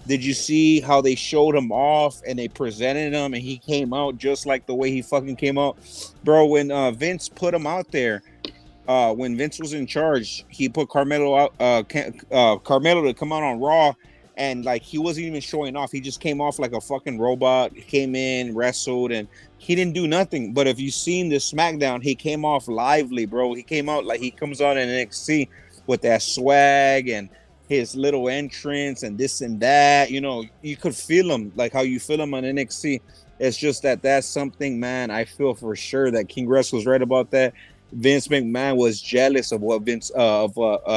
Did you see how they showed him off and they presented him and he came out just like the way he fucking came out? Bro, when Vince put him out there, when Vince was in charge, he put Carmelo out, Carmelo to come out on Raw, and like he wasn't even showing off. He just came off like a fucking robot. He came in, wrestled, and he didn't do nothing. But if you've seen the SmackDown, he came off lively, bro. He came out like he comes out in NXT with that swag and his little entrance and this and that. You know, you could feel him like how you feel him on NXT. It's just that's something, man. I feel for sure that King Russ was right about that. Vince McMahon was jealous of what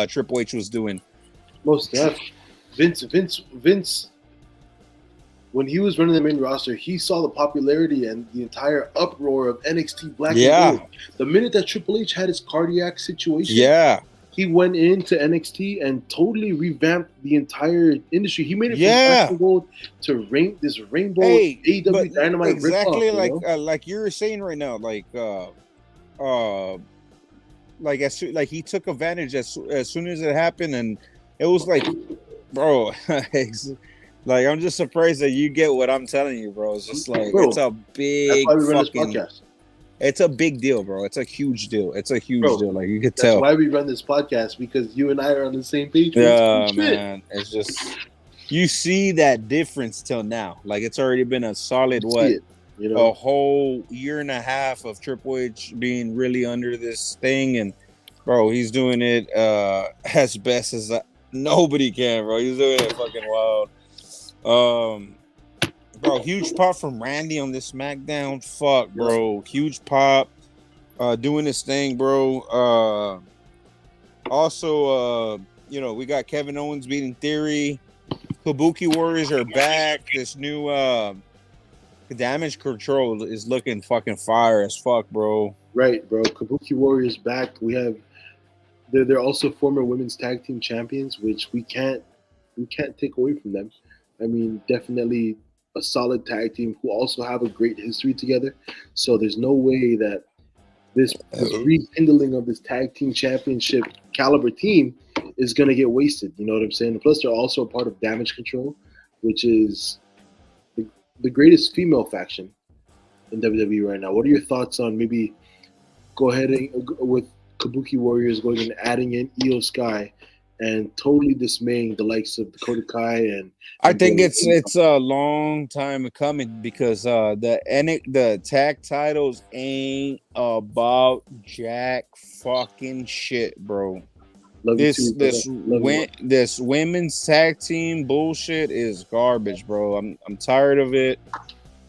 Triple H was doing. Most definitely. Vince, when he was running the main roster, he saw the popularity and the entire uproar of NXT Black and Gold. The minute that Triple H had his cardiac situation, he went into NXT and totally revamped the entire industry. He made it from Black and Gold to this rainbow AEW Dynamite. Exactly ripoff, like you were saying right now, like he took advantage as soon as it happened, and it was like, bro, like I'm just surprised that you get what I'm telling you, bro. It's just like it's a big fucking. It's a big deal, bro. It's a huge deal. It's a huge deal. Like you could tell. That's why we run this podcast, because you and I are on the same page. Yeah, man. It's just you see that difference till now. Like it's already been a solid a whole year and a half of Triple H being really under this thing, and bro, he's doing it as best as nobody can, bro. He's doing it fucking wild. Bro, huge pop from Randy on this SmackDown. Fuck, bro. Huge pop. Doing this thing, bro. Also, we got Kevin Owens beating Theory. Kabuki Warriors are back. This new Damage Control is looking fucking fire as fuck, bro. Right, bro. Kabuki Warriors back. We have they're also former women's tag team champions, which we can't take away from them. I mean, definitely a solid tag team who also have a great history together. So there's no way that this rekindling of this tag team championship caliber team is gonna get wasted. You know what I'm saying? And plus, they're also a part of Damage Control, which is the greatest female faction in WWE right now. What are your thoughts on maybe go ahead and with Kabuki Warriors going and adding in Io Sky and totally dismaying the likes of Dakota Kai and I think it's a long time coming because the tag titles ain't about jack fucking shit, bro. This women's tag team bullshit is garbage, bro. I'm tired of it.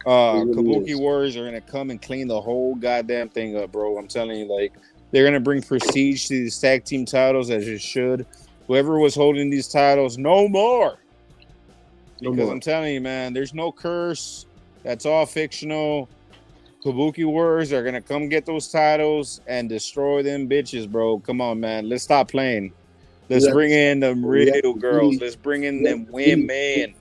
Kabuki Warriors are gonna come and clean the whole goddamn thing up, bro. I'm telling you, like, they're gonna bring prestige to these tag team titles as it should. Whoever was holding these titles, no more. Because I'm telling you, man, there's no curse. That's all fictional. Kabuki Warriors are gonna come get those titles and destroy them bitches, bro. Come on, man. Let's stop playing. Let's bring in them real girls. Let's bring in them women.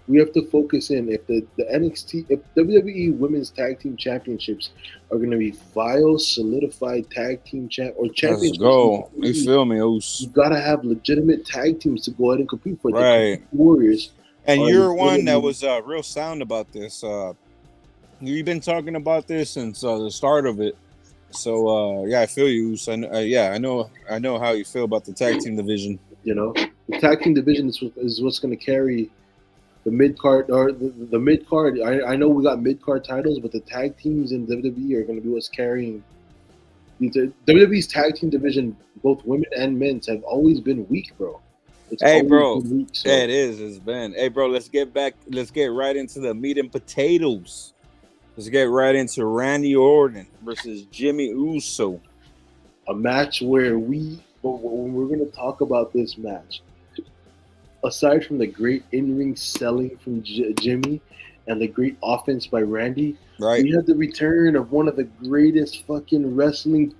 We have to focus in. If the NXT, if WWE Women's Tag Team Championships are going to be vile, solidified tag team championships, let's go. You feel me? You got to have legitimate tag teams to go ahead and compete for. Right. The Warriors. And you're one that was real sound about this. You've been talking about this since the start of it. So yeah, I feel you. So, I know how you feel about the tag team division. You know, the tag team division is what's going to carry the mid card or the mid card. I know we got mid card titles, but the tag teams in WWE are going to be what's carrying. WWE's tag team division, both women and men's, have always been weak, bro. Hey, bro, weak, so. It is. It's been. Hey, bro, let's get right into the meat and potatoes. Let's get right into Randy Orton versus Jimmy Uso. A match where when we're going to talk about this match, aside from the great in-ring selling from Jimmy and the great offense by Randy, right? We had the return of one of the greatest wrestling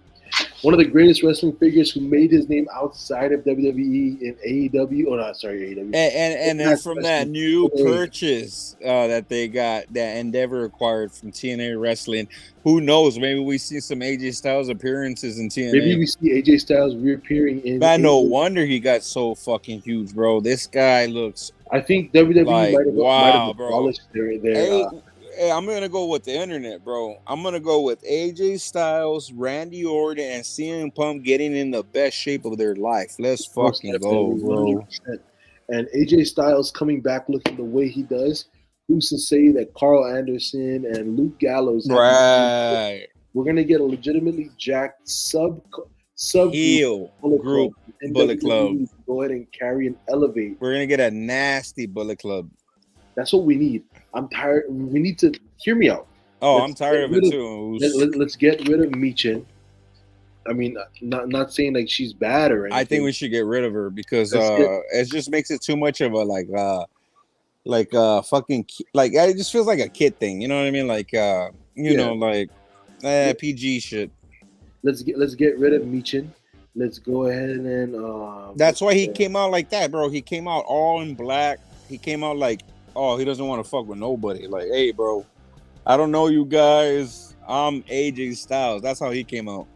figures who made his name outside of WWE in AEW. Oh, no, sorry, AEW. And then from that new purchase that they got, that Endeavor acquired from TNA Wrestling, who knows? Maybe we see some AJ Styles appearances in TNA. Maybe we see AJ Styles reappearing in. Man, no wonder he got so fucking huge, bro. This guy looks. I think WWE like, might have abolished their Hey, I'm going to go with the internet, bro. I'm going to go with AJ Styles, Randy Orton, and CM Punk getting in the best shape of their life. Let's fucking go, bro. 100%. And AJ Styles coming back looking the way he does. Who's to say that Carl Anderson and Luke Gallows, right? We're going to get a legitimately jacked sub heel group Bullet Club. Go ahead and carry and elevate. We're going to get a nasty Bullet Club. That's what we need. I'm tired. We need to hear me out. Oh, I'm tired of it too. Let's get rid of Michin. I mean, not saying like she's bad or anything. I think we should get rid of her because it just makes it too much of a fucking like it just feels like a kid thing. You know what I mean? Like PG shit. Let's get rid of Michin. Let's go ahead and that's why he came out like that, bro. He came out all in black. He came out like, oh, he doesn't want to fuck with nobody. Like, hey, bro, I don't know you guys. I'm AJ Styles. That's how he came out.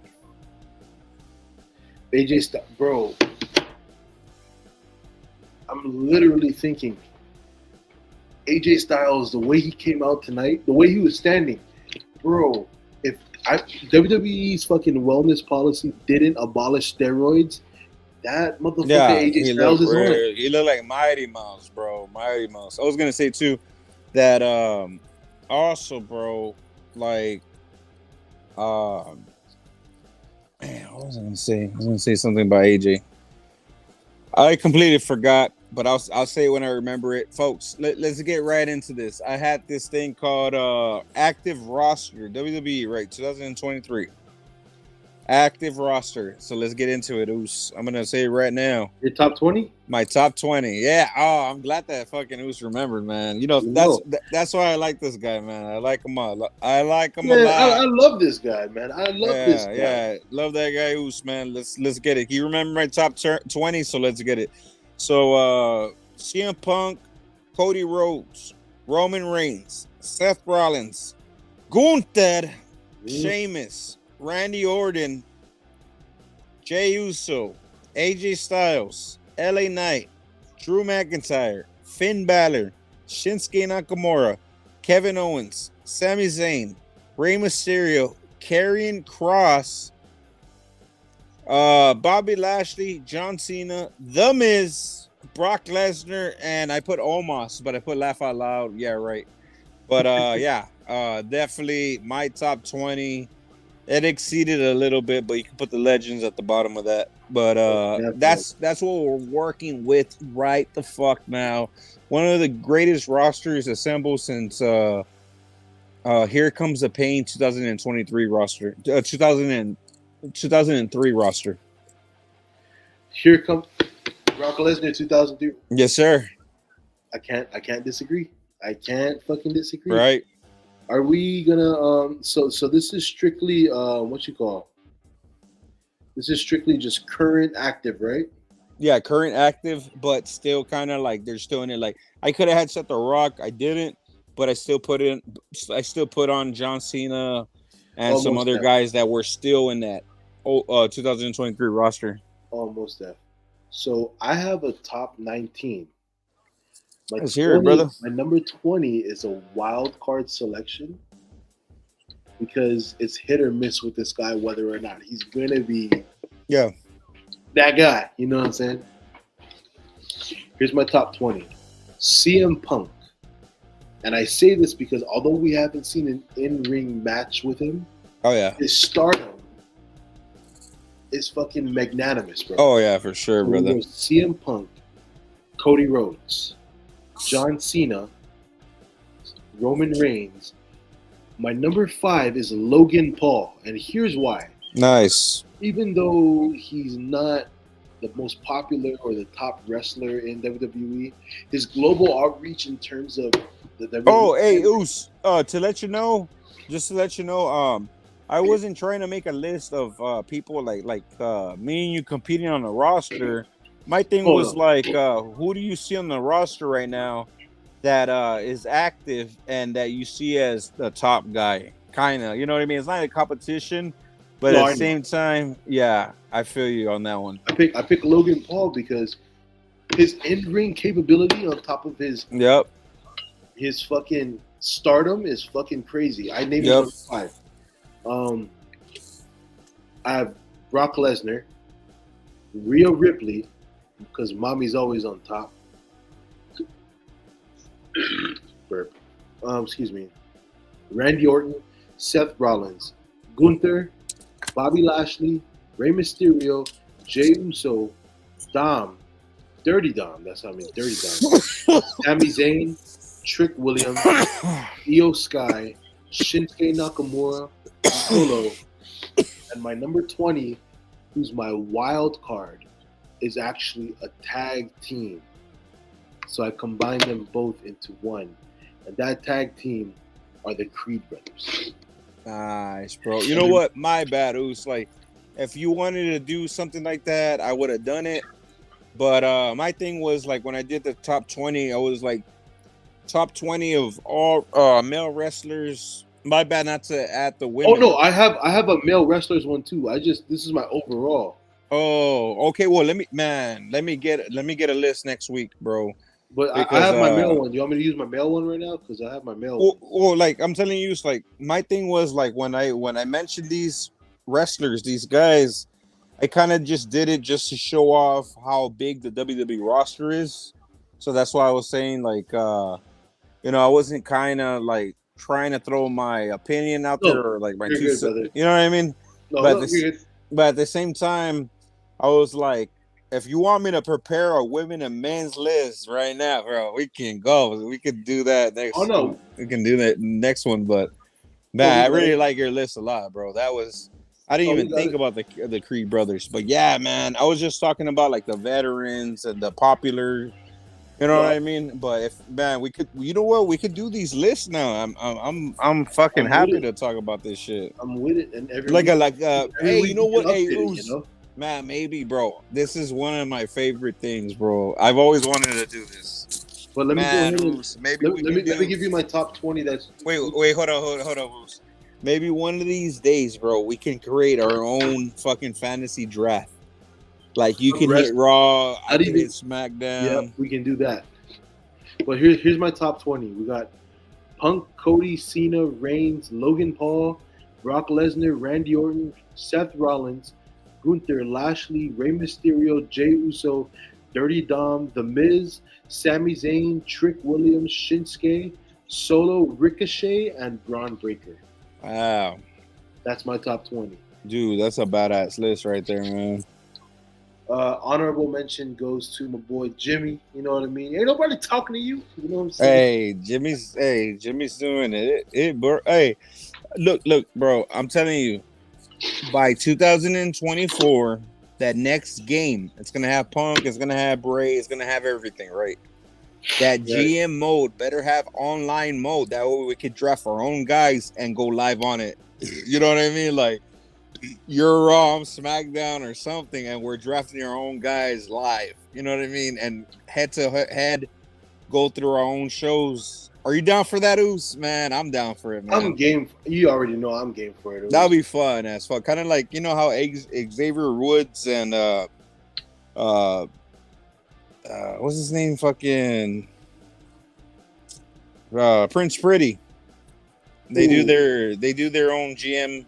AJ Styles, bro. I'm literally thinking AJ Styles, the way he came out tonight, the way he was standing, bro. If WWE's fucking wellness policy didn't abolish steroids, that motherfucker AJ Styles is on it. He looked like Mighty Mouse, bro. Mighty Mouse. I was gonna say too that also, bro, like man, what was I gonna say? I was gonna say something about AJ. I completely forgot, but I'll say it when I remember it. Folks, let's get right into this. I had this thing called Active Roster, WWE, right? 2023. Active roster. So let's get into it, Oos. I'm gonna say it right now. Your top 20? My top 20. Yeah. Oh, I'm glad that fucking Oos remembered, man. You know, that's why I like this guy, man. I like him a lot. I like him a lot. I love this guy, man. I love this guy. Yeah, love that guy, Oos, man. Let's get it. He remembered my top 20, so let's get it. So CM Punk, Cody Rhodes, Roman Reigns, Seth Rollins, Gunther, Sheamus, Randy Orton, Jey Uso, AJ Styles, LA Knight, Drew McIntyre, Finn Balor, Shinsuke Nakamura, Kevin Owens, Sami Zayn, Rey Mysterio, Karrion Kross, Bobby Lashley, John Cena, The Miz, Brock Lesnar, and I put Omos, but I put Laugh Out Loud. Yeah, right. But definitely my top 20. It exceeded a little bit, but you can put the legends at the bottom of that. But that's what we're working with right the fuck now. One of the greatest rosters assembled since Here Comes the Pain 2023 roster. 2003 roster. Here comes Brock Lesnar 2003. Yes, sir. I can't disagree. I can't fucking disagree. Right. Are we gonna so this is strictly what you call? This is strictly just current active, right? Yeah, current active, but still kind of like they're still in it. Like I could have had Seth the Rock, I didn't, but I still put on John Cena and some other guys that were still in that 2023 roster. Almost that. So I have a top 19. Let's hear it, brother. My number 20 is a wild card selection because it's hit or miss with this guy whether or not he's gonna be that guy. You know what I'm saying? Here's my top 20. CM Punk. And I say this because although we haven't seen an in-ring match with him, his stardom is fucking magnanimous, bro. Oh yeah, for sure, brother. CM Punk, Cody Rhodes, John Cena, Roman Reigns. My number 5 is Logan Paul, and here's why. Nice. Even though he's not the most popular or the top wrestler in WWE, his global outreach in terms of the WWE. Oh, hey, Oos. To let you know, I wasn't trying to make a list of people like me and you competing on the roster. My thing was who do you see on the roster right now that is active and that you see as the top guy? Kind of, you know what I mean? It's not a competition, but at the same time, yeah, I feel you on that one. I pick Logan Paul because his in-ring capability on top of his fucking stardom is fucking crazy. I named him 5. I have Brock Lesnar, Rhea Ripley, because mommy's always on top. Burp. Excuse me. Randy Orton, Seth Rollins, Gunther, Bobby Lashley, Rey Mysterio, Jey Uso, Dom, Dirty Dom. That's how I mean, Dirty Dom. Sami Zayn, Trick Williams, Io Sky, Shinsuke Nakamura, Solo, and my number 20, who's my wild card, is actually a tag team. So I combined them both into one. And that tag team are the Creed brothers. Nice, bro. You know what? My bad. It was like, if you wanted to do something like that, I would have done it. But my thing was like when I did the top 20, I was like top 20 of all male wrestlers. My bad not to add the women. Oh no, I have a male wrestlers one too. This is my overall. Oh, okay. Well, let me get a list next week, bro. But because, I have my male one. Do you want me to use my male one right now? Because I have my male one. Well, like I'm telling you, it's like my thing was like when I mentioned these wrestlers, these guys, I kind of just did it just to show off how big the WWE roster is. So that's why I was saying like, I wasn't kind of like trying to throw my opinion out there or like my two cents. You know what I mean? No, but at the same time, I was like, if you want me to prepare a women and men's list right now, bro, we can go. We could do that next. Oh no, we can do that next one. But man, I really like your list a lot, bro. I didn't even think about the Creed brothers. But yeah, man, I was just talking about like the veterans and the popular. You know what I mean? But if man, we could, you know what? We could do these lists now. I'm fucking happy to talk about this shit. I'm with it, and every hey, you know what? Hey, man, maybe, bro. This is one of my favorite things, bro. I've always wanted to do this. But let me go Man, ahead and Roos, maybe we can let me give you my top 20. wait, hold on, Roos. Maybe one of these days, bro, we can create our own fucking fantasy draft. Like you can hit Raw, I can hit SmackDown. Yep, we can do that. But here's my top 20. We got Punk, Cody, Cena, Reigns, Logan Paul, Brock Lesnar, Randy Orton, Seth Rollins, Gunther, Lashley, Rey Mysterio, Jey Uso, Dirty Dom, The Miz, Sami Zayn, Trick Williams, Shinsuke, Solo, Ricochet, and Braun Breaker. Wow. That's my top 20. Dude, that's a badass list right there, man. Honorable mention goes to my boy Jimmy. You know what I mean? Ain't nobody talking to you. You know what I'm saying? Jimmy's doing it. Bro. Hey, look, bro. I'm telling you, by 2024, that next game, it's gonna have Punk, it's gonna have Bray, it's gonna have everything, right? That GM mode better have online mode. That way we could draft our own guys and go live on it. You know what I mean? Like you're Raw, I'm SmackDown or something, and we're drafting our own guys live. You know what I mean? And head to head, go through our own shows. Are you down for that, Oos? Man, I'm down for it, man. I'm game. You already know I'm game for it. That'll be fun as fuck. Kind of like, you know how Xavier Woods and what's his name? Fucking Prince Pretty. They do their own GM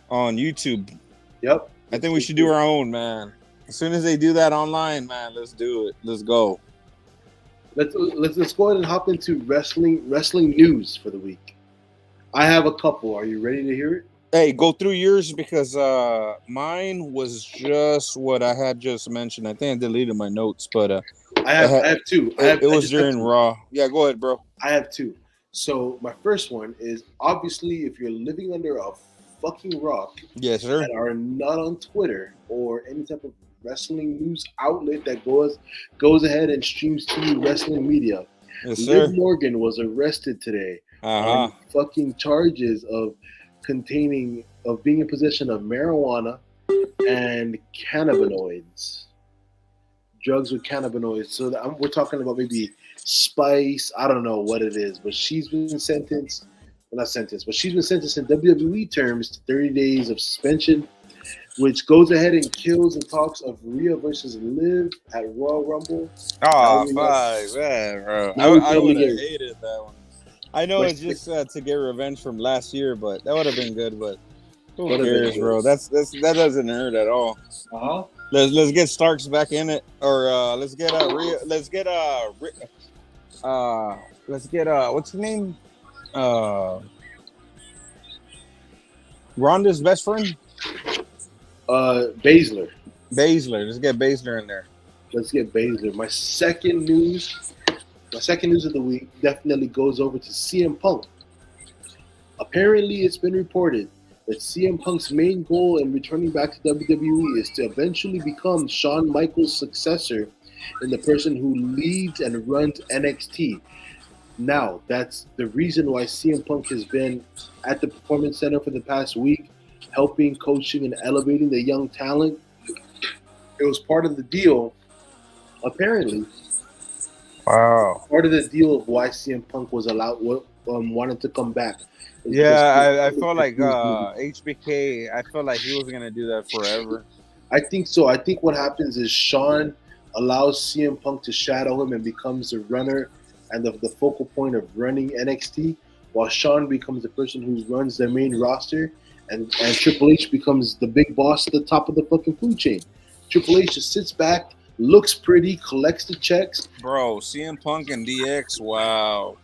on YouTube. Yep. I think we should do our own, man. As soon as they do that online, man, let's do it. Let's go. Let's go ahead and hop into wrestling news for the week. I have a couple. Are you ready to hear it? Hey, go through yours because mine was just what I had just mentioned. I think I deleted my notes, but I have two. It was during Raw. Yeah, go ahead, bro. I have two. So my first one is obviously if you're living under a fucking rock, yes, sir, and are not on Twitter or any type of wrestling news outlet that goes ahead and streams to you wrestling media. Yes, sir. Liv Morgan was arrested today on fucking charges of being in possession of marijuana and cannabinoids, drugs with cannabinoids. So we're talking about maybe spice. I don't know what it is, but she's been sentenced. Well, not sentenced, but she's been sentenced in WWE terms to 30 days of suspension, which goes ahead and kills and talks of Rhea versus Liv at Royal Rumble. Oh, fuck, man, bro. I would have hated that one. I know it's just to get revenge from last year, but that would have been good. But who cares, bro? That doesn't hurt at all. Let's get Starks back in it, or let's get Rhea. Let's get what's his name? Ronda's best friend. Baszler. Let's get Baszler in there. Let's get Baszler. My second news of the week definitely goes over to CM Punk. Apparently, it's been reported that CM Punk's main goal in returning back to WWE is to eventually become Shawn Michaels' successor in the person who leads and runs NXT. Now, that's the reason why CM Punk has been at the Performance Center for the past week, helping, coaching, and elevating the young talent. It was part of the deal, apparently. Wow. Part of the deal of why CM Punk was wanted to come back. Yeah, I felt like HBK, I felt like he was going to do that forever. I think so. I think what happens is Shawn allows CM Punk to shadow him and becomes the runner and the focal point of running NXT, while Shawn becomes the person who runs the main roster, and Triple H becomes the big boss at the top of the fucking food chain. Triple H just sits back, looks pretty, collects the checks. Bro, CM Punk and DX, wow.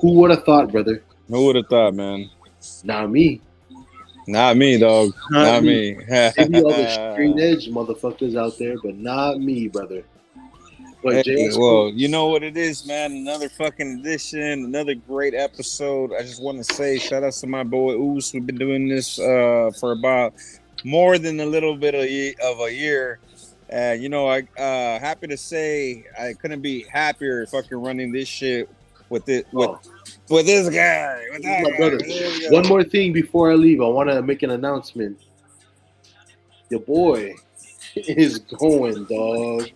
Who would have thought, brother? Who would have thought, man? Not me. Not me, dog. Not me. Maybe all the straight edge motherfuckers out there, but not me, brother. But hey, well, you know what it is, man. Another fucking edition, another great episode. I just want to say shout out to my boy Oos. We've been doing this for about more than a little bit of a year. You know, I happy to say I couldn't be happier fucking running this shit with this guy. With that brother. One more thing before I leave, I want to make an announcement. Your boy is going, dog.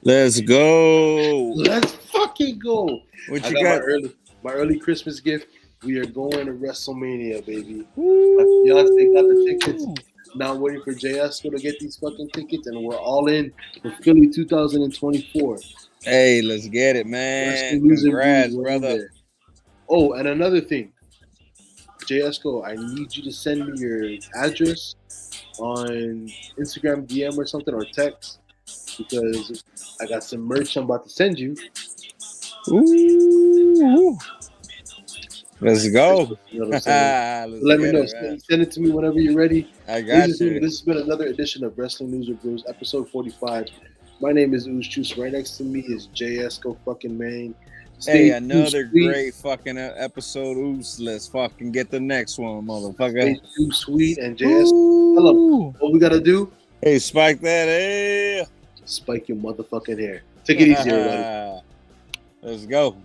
Let's go. Let's fucking go. What I you got got? my early Christmas gift. We are going to WrestleMania, baby. Woo. My fiance got the tickets. Now I'm waiting for JSCO to get these fucking tickets, and we're all in for Philly 2024. Hey, let's get it, man. Wrestling News and Views, Congrats, we're in brother. there. Oh, and another thing, JSCO, I need you to send me your address on Instagram DM or something, or text, because I got some merch I'm about to send you. Ooh. Let's go. You know what I'm saying? Let's Let me get know. it, man. Send it to me whenever you're ready. I Ladies got and gentlemen, you. this has been another edition of Wrestling News with Brews, episode 45. My name is UCEJUICE. Right next to me is JSCO fucking Main. Hey, another great fucking episode. Oops, let's fucking get the next one, motherfucker. Stay too sweet. And JSCO, tell them what we got to do. Hey, spike that hair. Spike your motherfucking hair. Take it easy, everybody. Let's go.